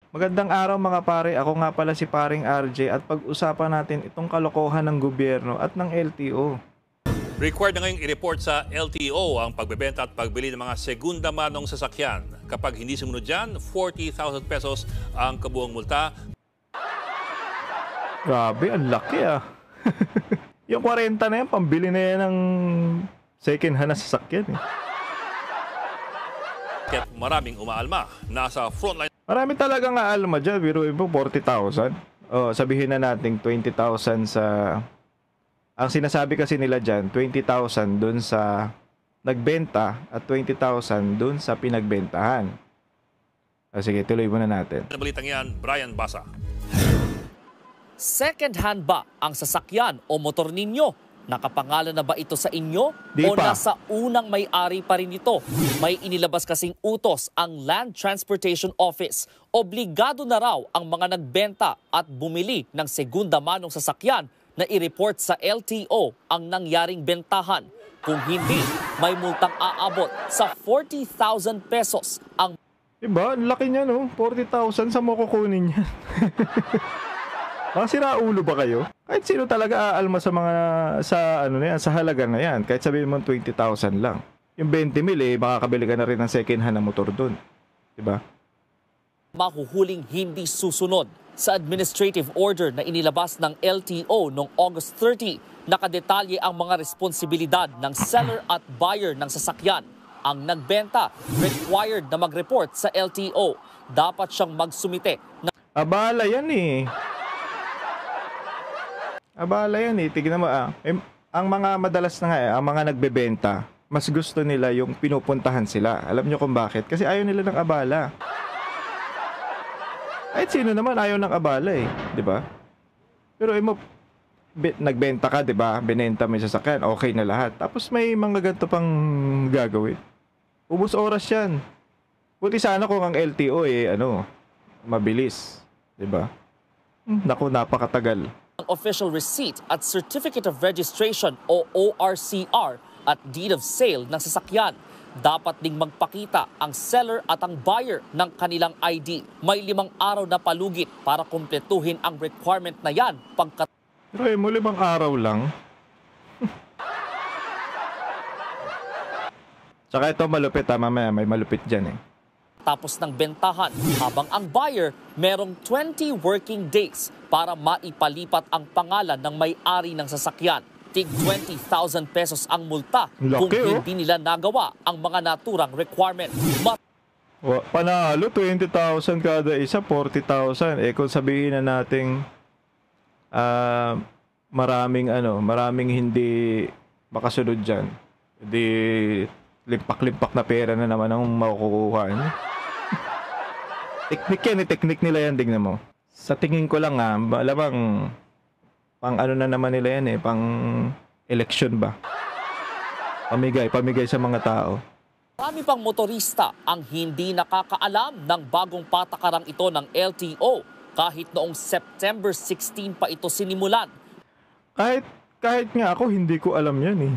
Magandang araw mga pare, ako nga pala si paring RJ at pag-usapan natin itong kalokohan ng gobyerno at ng LTO. Required na ngayong i-report sa LTO ang pagbebenta at pagbili ng mga segunda manong sasakyan. Kapag hindi sumunod dyan, 40,000 pesos ang kabuang multa. Grabe, ang laki ah. Yung 40 na yan, pambili na yan ng second hand na sasakyan eh. Kaya maraming umaalma. Nasa frontline Marami talagang aalma dyan, biruin mo 40,000. O, sabihin na natin 20,000 sa... Ang sinasabi kasi nila dyan, 20,000 dun sa nagbenta at 20,000 dun sa pinagbentahan. Sige, tuloy muna natin. na balitang yan, Brian Basa. Second hand ba ang sasakyan o motor ninyo? Nakapangalan na ba ito sa inyo? Di O pa. nasa unang may-ari pa rin ito? May inilabas kasing utos ang Land Transportation Office. Obligado na raw ang mga nagbenta at bumili ng segunda manong sasakyan na i-report sa LTO ang nangyaring bentahan. Kung hindi, may multang aabot sa 40,000 pesos ang Diba? Ang laki niya no? 40,000 sa mo kukunin niya. Mga siraulo ba kayo? Kahit sino talaga aalma sa mga sa halaga na yan. Kahit sabihin mo 20,000 lang. Yung 20 mil makakabili ka na rin ng second hand na motor doon. Diba? mahuhuling hindi susunod sa administrative order na inilabas ng LTO noong August 30. Nakadetalye ang mga responsibilidad ng seller at buyer ng sasakyan. Ang nagbenta, required na mag-report sa LTO. Dapat siyang magsumite ng Abala yan eh. Abala yan eh. Tignan mo ang mga madalas na nga ang mga nagbebenta, mas gusto nila yung pinupuntahan sila. Alam nyo kung bakit? Kasi ayaw nila ng abala. Kahit sino naman ayaw ng abala eh. Di ba? Pero nagbenta ka, di ba? Binenta mo yung sasakyan, okay na lahat. Tapos may mga ganito pang gagawin. Ubus oras yan. Buti sana kung ang LTO mabilis. Di ba? Naku, napakatagal. ang official receipt at certificate of registration o ORCR at deed of sale ng sasakyan. Dapat ding magpakita ang seller at ang buyer ng kanilang ID. May 5 araw na palugit para kumpletuhin ang requirement na yan Pero mo 5 araw lang. Tsaka ito malupit mamaya may malupit dyan eh. tapos ng bentahan, habang ang buyer merong 20 working days para maipalipat ang pangalan ng may-ari ng sasakyan. Tig 20,000 pesos ang multa kung Laki, hindi nila nagawa ang mga naturang requirement. Panalo, 20,000 kada isa, 40,000. Kung sabihin na nating maraming hindi makasunod dyan, di limpak-limpak na pera na naman ang makukuha niya. Teknik yan, teknik nila yan, tingnan mo. Sa tingin ko lang malamang pang ano na naman nila yan pang election ba? Pamigay sa mga tao. Marami pang motorista ang hindi nakakaalam ng bagong patakarang ito ng LTO kahit noong September 16 pa ito sinimulan. Kahit nga ako, hindi ko alam yan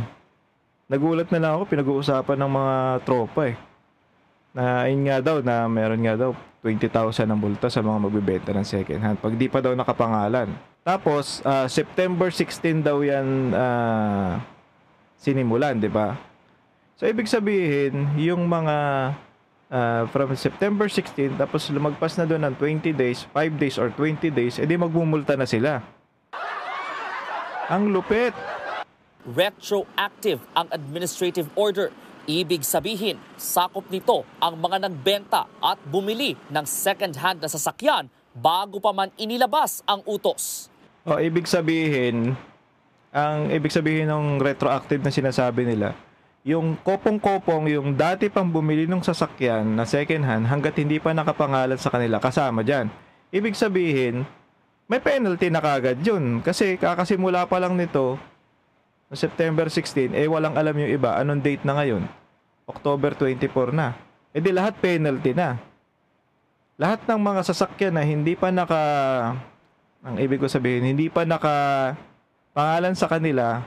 Nagulat na lang ako, pinag-uusapan ng mga tropa na yun nga daw, na meron nga daw 20,000 ang multa sa mga magbibenta ng second hand pag di pa daw nakapangalan. Tapos September 16 daw yan sinimulan, di ba? So ibig sabihin, yung mga from September 16 tapos lumagpas na doon ng 20 days, 5 days or 20 days, edi magmumulta na sila. Ang lupit. Retroactive ang administrative order. Ibig sabihin, sakop nito ang mga nagbenta at bumili ng second-hand na sasakyan bago pa man inilabas ang utos. Ibig sabihin ng retroactive na sinasabi nila, yung kopong-kopong, yung dati pang bumili ng sasakyan na second-hand hanggat hindi pa nakapangalan sa kanila, kasama dyan. Ibig sabihin, may penalty na kagad yun. Kasi kakasimula pa lang nito, September 16, walang alam yung iba. Anong date na ngayon? October 24 na. Di lahat penalty na. Lahat ng mga sasakyan na hindi pa ang ibig ko sabihin, hindi pa pangalan sa kanila,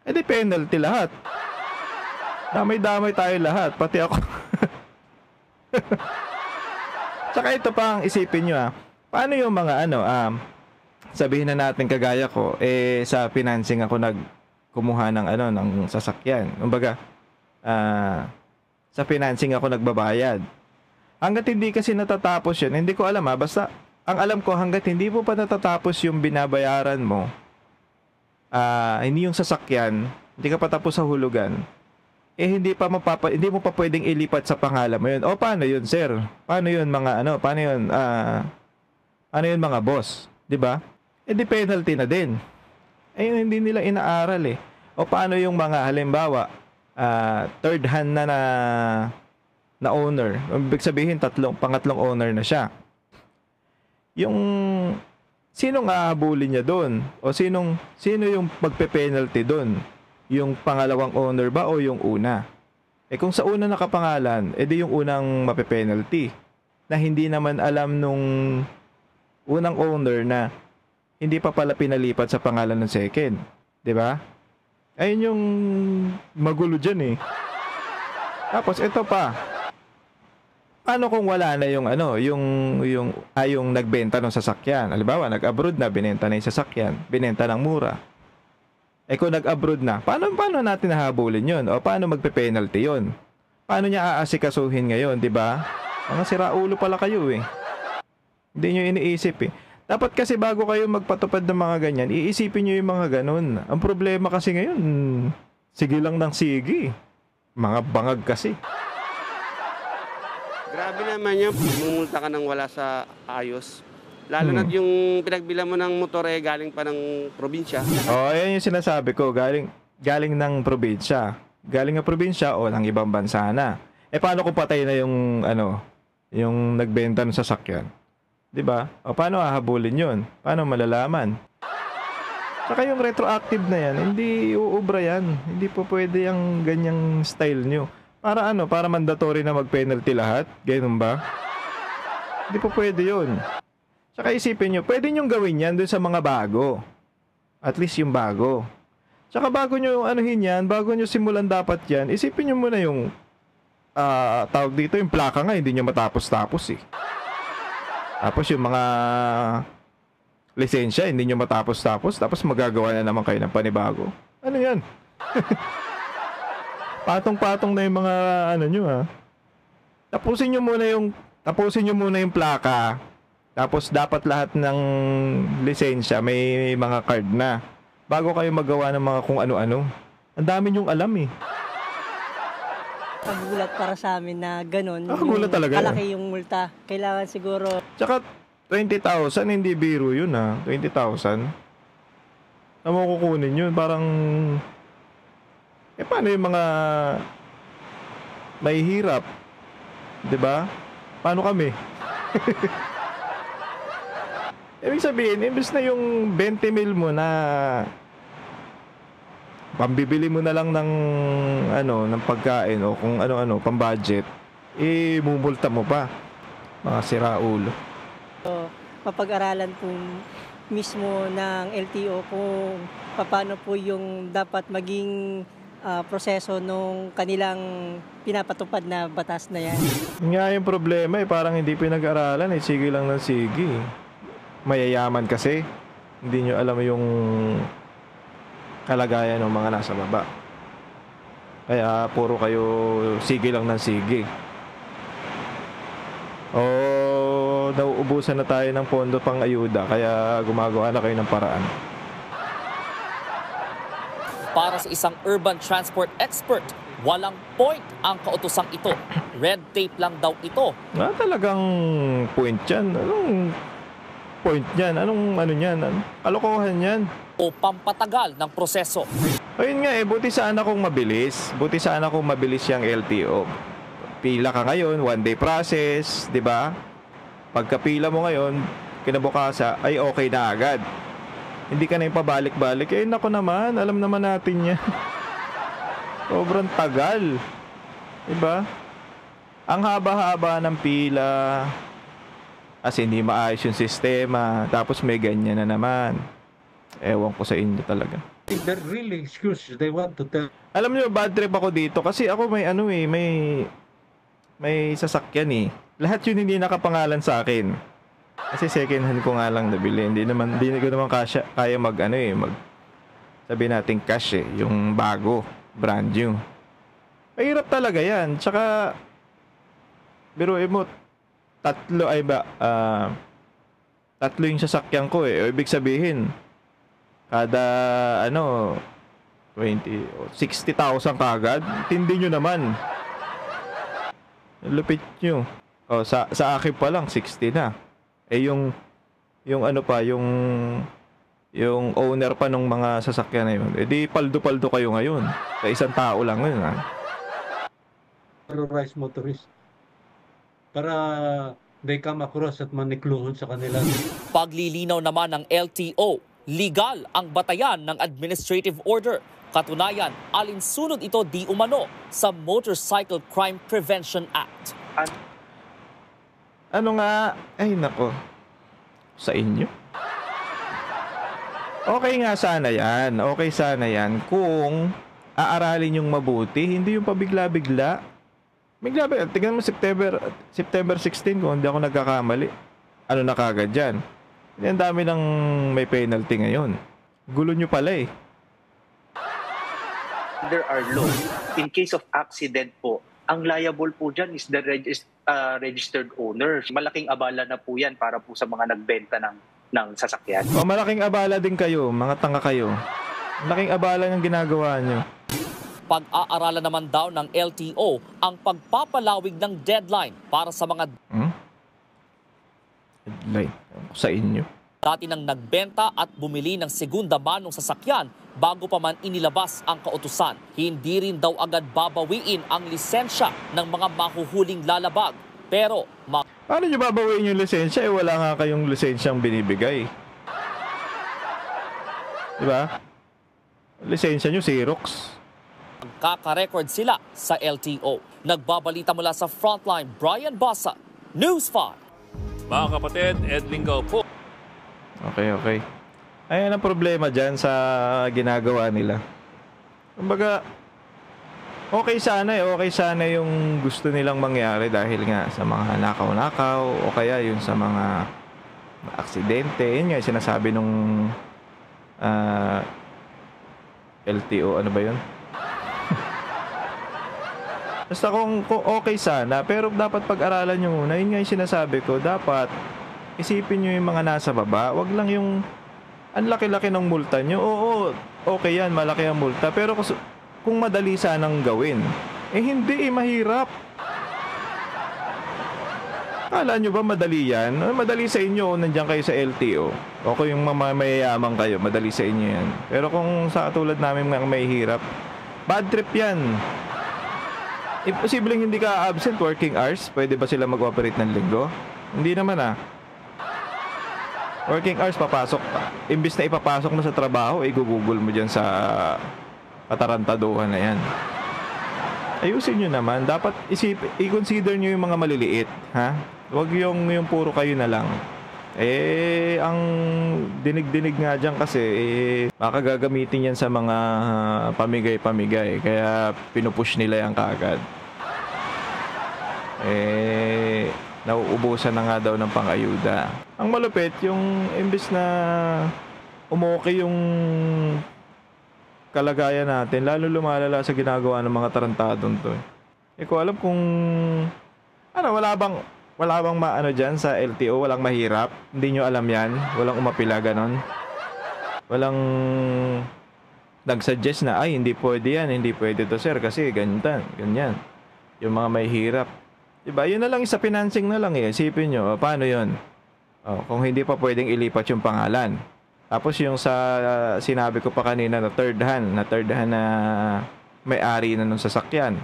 di penalty lahat. Damay-damay tayo lahat, pati ako. Tsaka ito pa ang isipin nyo paano yung mga sabihin na natin kagaya ko, sa financing ako kumuha ng ng sasakyan. Kumbaga, sa financing ako nagbabayad. Hangga't hindi kasi natatapos yun, hindi ko alam basta ang alam ko hangga't hindi mo pa natatapos yung binabayaran mo, hindi yung sasakyan, hindi ka pa tapos sa hulugan, hindi mo pa pwedeng ilipat sa pangalan mo yun. O paano yun, sir? Paano yun mga paano yun, ano yun mga boss? 'Di ba? Di penalty na din. Ayun, hindi nila inaaral O paano yung mga halimbawa, third hand na owner. Ibig sabihin pangatlong owner na siya. Yung sinong ahabulin niya doon? O sino yung magpe-penalty doon? Yung pangalawang owner ba o yung una? Kung sa una nakapangalan, di yung unang mape-penalty. Na hindi naman alam nung unang owner na hindi pa pala pinalipat sa pangalan ng second. 'Di ba? Ayun yung magulo dyan Tapos ito pa. Paano kung wala na yung yung nagbenta ng sasakyan? Halimbawa, nag-abroad na, binenta na yung sasakyan, binenta ng mura. Kung nag-abroad na, paano natin nahabulin yun? O paano magpe-penalty yun? Paano niya aasikasuhin ngayon, 'di ba? Mga siraulo pala kayo Hindi nyo iniisip Dapat kasi bago kayo magpatupad ng mga ganyan, iisipin nyo yung mga ganun. Ang problema kasi ngayon, sige lang ng sige. Mga bangag kasi. Grabe naman yan, mumulta ka nang wala sa ayos. Lalo na yung pinagbilan mo ng motor galing pa ng probinsya. Ayan yung sinasabi ko, galing ng probinsya. Galing ng probinsya o ng ibang bansa na. Paano kung patay na yung yung nagbenta ng sasakyan? 'Di ba? O paano hahabulin 'yon? Paano malalaman? Saka yung retroactive na yan, hindi uubra yan. Hindi po pwede yung ganyang style nyo. Para para mandatory na mag-penalty lahat? Ganun ba? Hindi po pwede yun. Saka isipin nyo, pwede nyong gawin yan dun sa mga bago. At least yung bago. Saka bago nyo yan, bago nyo simulan dapat yan, isipin nyo muna yung tawag dito, yung plaka nga, hindi nyo matapos-tapos Tapos yung mga lisensya, hindi nyo matapos-tapos, tapos magagawa na naman kayo ng panibago. Ano yan? Patong-patong na yung mga nyo Tapusin nyo muna yung plaka. Tapos dapat lahat ng lisensya may mga card na. Bago kayo magawa ng mga kung ano-ano. Ang dami nyong alam Pagulat para sa amin na ganun. Pagulat talaga. Kalaki yung multa. Kailangan siguro. Tsaka 20,000, hindi biro yun 20,000. Na mo kukunin yun. Parang, paano yung mga may hirap? 'Di ba? Paano kami? Ibig sabihin, imbes na yung 20 mil mo na pambibili mo na lang ng ng pagkain o kung ano-ano, pang-budget, mumulta mo pa. Mga siraulo. So, mapag-aralan po mismo ng LTO kung paano po yung dapat maging proseso nung kanilang pinapatupad na batas na yan. Nga yung problema parang hindi pinag-aralan sige lang ng sige. Mayayaman kasi. Hindi nyo alam yung kalagayan ng mga nasa baba. Kaya puro kayo sige lang ng sige. Nauubusan na tayo ng pondo pang ayuda, kaya gumagawa na kayo ng paraan. Para sa isang urban transport expert, walang point ang kautosang ito. Red tape lang daw ito. Talagang point yan. Anong point yan? Anong yan? Kalokohan yan. O pampatagal ng proseso. Ayun nga buti sana kung mabilis. Buti sana kung mabilis yung LTO. Pila ka ngayon, one day process, di ba? Pagkapila mo ngayon, kinabukasan, ay okay na agad. Hindi ka na yung pabalik-balik. Nako naman, alam naman natin yan. Sobrang tagal. Diba? Ang haba-haba ng pila. Kasi hindi maayos yung sistema. Tapos may ganyan na naman. Ewan ko sa inyo talaga. If they're really excuse, they want to tell. Alam niyo, bad trip ako dito. Kasi ako may may sasakyan lahat yun hindi nakapangalan sa akin. Kasi second hand ko nga lang nabili. Hindi ko naman kaya mag sabi natin cash yung bago, brand new. Mahirap talaga yan. Tsaka, biruin mo, tatlo yung sasakyan ko O ibig sabihin, kada 60,000 kagad. Tindi nyo naman. Lupit nyo. Sa akin pa lang, 60 na. Yung owner pa ng mga sasakyan na yun, di paldo-paldo kayo ngayon. Sa isang tao lang yun, ha? Terrorize motorist para they come across at manikluhon sa kanila. Paglilinaw naman ng LTO, legal ang batayan ng administrative order. Katunayan, alinsunod ito di umano sa Motorcycle Crime Prevention Act. Ano nga? Ay, nako. Sa inyo? Okay nga sana yan. Okay sana yan kung aaralin yung mabuti, hindi yung pabigla-bigla. Tingnan mo September 16 kung hindi ako nagkakamali. Ano na kagad dyan? Ang dami ng may penalty ngayon. Gulo nyo pala Under our law, in case of accident po, ang liable po dyan is the registered owner. Malaking abala na po yan para po sa mga nagbenta ng sasakyan. Malaking abala din kayo, mga tanga kayo. Malaking abala yung ginagawa nyo. Pag-aaralan naman daw ng LTO ang pagpapalawig ng deadline para sa mga Deadline? Sa inyo. dati nang nagbenta at bumili ng segunda manong sasakyan bago pa man inilabas ang kautusan. Hindi rin daw agad babawiin ang lisensya ng mga mahuhuling lalabag. Pero paano nyo babawiin yung lisensya? Wala nga kayong lisensyang binibigay. Diba? Lisensya nyo, Xerox. magkaka-record sila sa LTO. Nagbabalita mula sa Frontline, Brian Basa, News 5. Mga kapatid, Ed Lingaw po. Okay. Ayan ang problema dyan sa ginagawa nila. Kumbaga, okay sana yung gusto nilang mangyari dahil nga sa mga nakaw-nakaw o kaya yung sa mga aksidente. Yun nga sinasabi nung LTO, ano ba yun? Basta kung okay sana, pero dapat pag-aralan nyo muna. Yun nga yung sinasabi ko, dapat isipin nyo yung mga nasa baba. Wag lang yung ang laki-laki ng multa nyo. Oo, okay yan, malaki ang multa. Pero kung madali sanang gawin, hindi mahirap. Akala nyo ba madali yan? Madali sa inyo, nandiyan kayo sa LTO. O kung yung mamayayamang kayo, madali sa inyo yan. Pero kung sa katulad namin mga mahihirap, bad trip yan. Imposibleng hindi ka absent working hours. Pwede ba sila mag-operate ng linggo? Hindi naman Working hours, papasok pa. Imbis na ipapasok mo sa trabaho, igugugol mo dyan sa katarantaduhan na yan. Ayusin nyo naman. Dapat i-consider nyo yung mga maliliit. Ha? Huwag yung puro kayo na lang. Ang dinig-dinig nga dyan kasi, baka gagamitin yan sa mga pamigay-pamigay. Kaya pinupush nila yan kaagad. Nauubusan na nga daw ng pang-ayuda. Ang malupit, yung imbis na umuki yung kalagayan natin, lalo lumalala sa ginagawa ng mga tarantadong to. Ko alam kung wala bang maano dyan sa LTO, walang mahirap. Hindi nyo alam yan, walang umapila ganon. Walang nag-suggest na hindi pwede yan, hindi pwede to sir kasi ganyan. Yung mga mahirap. Diba? Yun na lang, sa financing na lang Isipin nyo, paano yun? Kung hindi pa pwedeng ilipat yung pangalan. Tapos yung sa sinabi ko pa kanina na third hand na may-ari na nung sasakyan.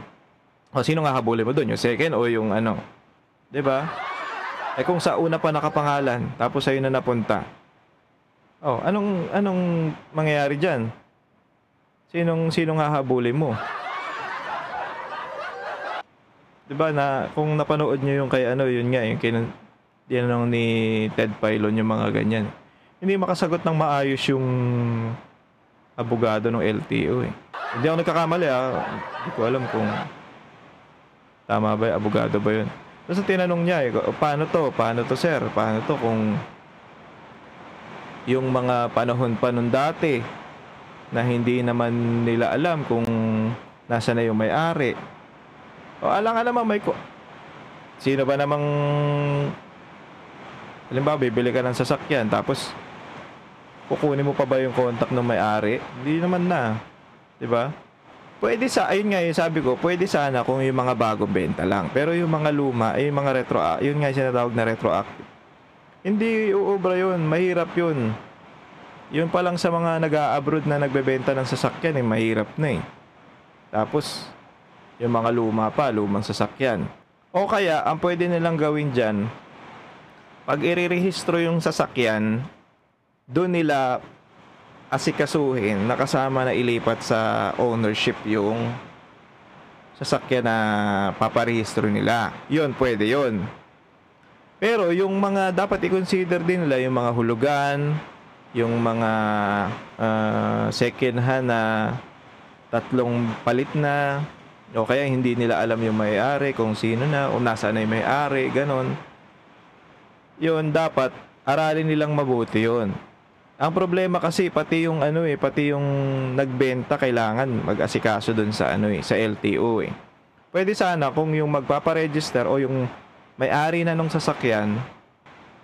Sino nga habulin mo doon? Yung second o yung ano? Diba? Kung sa una pa nakapangalan, tapos sa'yo na napunta. Anong mangyayari dyan? Sinong hahabulin mo? Diba na kung napanood nyo yung kay yun nga, yung tinanong ni Ted Filon yung mga ganyan. Hindi makasagot ng maayos yung abogado ng LTO Hindi ako nagkakamali Hindi ko alam kung tama ba, abogado ba yun. Tapos tinanong niya, paano to? Paano to, sir? Paano to kung yung mga panahon pa nun dati na hindi naman nila alam kung nasa na yung may-ari. O alang naman sino ba namang halimbawa bibili ka ng sasakyan tapos kukunin mo pa ba yung contact ng may-ari? Hindi naman na. 'Di ba? Pwede ayun nga yung sabi ko, pwede sana kung yung mga bagong benta lang. Pero yung mga luma, yung mga yun nga yung sinatawag na retroactive. Hindi uubra yun, mahirap yun. Yun pa lang sa mga nag-a-abroad na nagbebenta ng sasakyan, mahirap na eh. Tapos, yung mga lumang sasakyan. O kaya, ang pwede nilang gawin dyan, pag irirehistro yung sasakyan, doon nila asikasuhin na kasama na ilipat sa ownership yung sasakyan na paparehistro nila. Yun, pwede yun. Pero yung mga dapat i-consider din nila, yung mga hulugan, yung mga second hand na 3 palit na, o kaya hindi nila alam yung may-ari, kung sino na, o nasaan na yung may-ari, ganon. Yun, dapat aralin nilang mabuti yun. Ang problema kasi pati yung pati yung nagbenta kailangan mag-asikaso dun sa sa LTO eh. Pwede sana kung yung magpapa-register o yung may-ari na nung sasakyan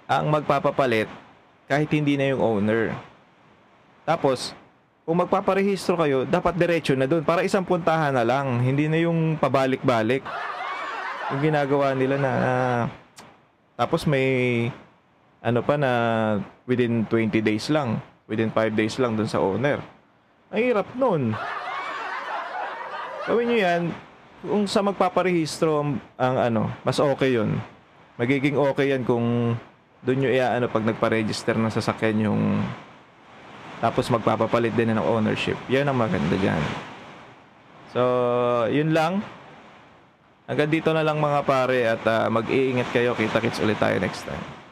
ang magpapapalit kahit hindi na yung owner. Tapos kung magpaparehistro kayo, dapat diretso na dun para isang puntahan na lang, hindi na yung pabalik-balik. Yung ginagawa nila na tapos may pa na within 20 days lang, within 5 days lang dun sa owner. Ang hirap nun. Gawin nyo yan, kung sa magpaparehistro ang mas okay yun. Magiging okay yan kung doon nyo pag nagpa-register ng sasakyan yung tapos magpapapalit din ng ownership. Yan ang maganda dyan. So, yun lang. Hanggang dito na lang mga pare at mag-iingat kayo. Kita-kits ulit tayo next time.